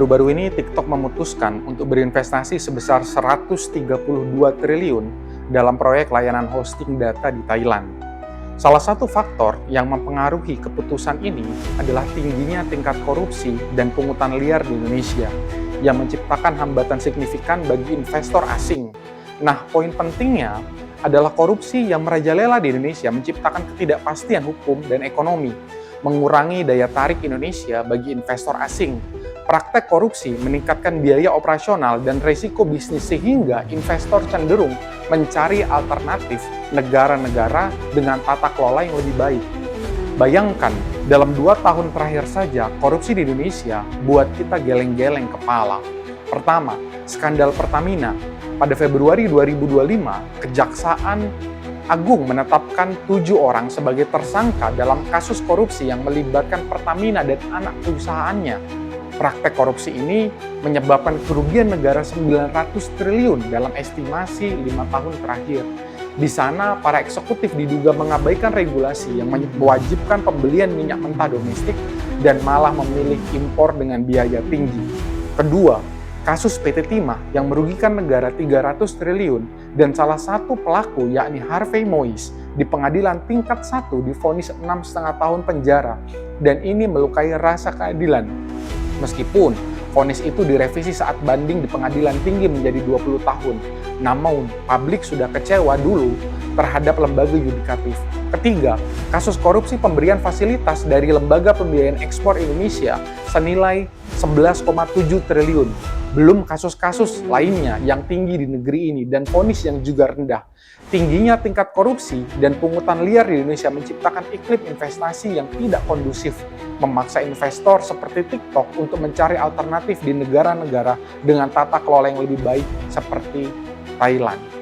Baru-baru ini TikTok memutuskan untuk berinvestasi sebesar 132 triliun dalam proyek layanan hosting data di Thailand. Salah satu faktor yang mempengaruhi keputusan ini adalah tingginya tingkat korupsi dan pungutan liar di Indonesia yang menciptakan hambatan signifikan bagi investor asing. Nah, poin pentingnya adalah korupsi yang merajalela di Indonesia menciptakan ketidakpastian hukum dan ekonomi, mengurangi daya tarik Indonesia bagi investor asing. Praktek korupsi meningkatkan biaya operasional dan risiko bisnis sehingga investor cenderung mencari alternatif negara-negara dengan tata kelola yang lebih baik. Bayangkan, dalam 2 tahun terakhir saja, korupsi di Indonesia buat kita geleng-geleng kepala. Pertama, skandal Pertamina. Pada Februari 2025, Kejaksaan Agung menetapkan 7 orang sebagai tersangka dalam kasus korupsi yang melibatkan Pertamina dan anak perusahaannya. Praktek korupsi ini menyebabkan kerugian negara 900 triliun dalam estimasi 5 tahun terakhir. Di sana, para eksekutif diduga mengabaikan regulasi yang mewajibkan pembelian minyak mentah domestik dan malah memilih impor dengan biaya tinggi. Kedua, kasus PT Timah yang merugikan negara 300 triliun dan salah satu pelaku yakni Harvey Mois di pengadilan tingkat 1 divonis 6,5 tahun penjara dan ini melukai rasa keadilan. Meskipun vonis itu direvisi saat banding di pengadilan tinggi menjadi 20 tahun, namun publik sudah kecewa dulu terhadap lembaga yudikatif. Ketiga, kasus korupsi pemberian fasilitas dari Lembaga Pembiayaan Ekspor Indonesia senilai 11,7 triliun. Belum kasus-kasus lainnya yang tinggi di negeri ini dan vonis yang juga rendah. Tingginya tingkat korupsi dan pungutan liar di Indonesia menciptakan iklim investasi yang tidak kondusif, memaksa investor seperti TikTok untuk mencari alternatif di negara-negara dengan tata kelola yang lebih baik seperti Thailand.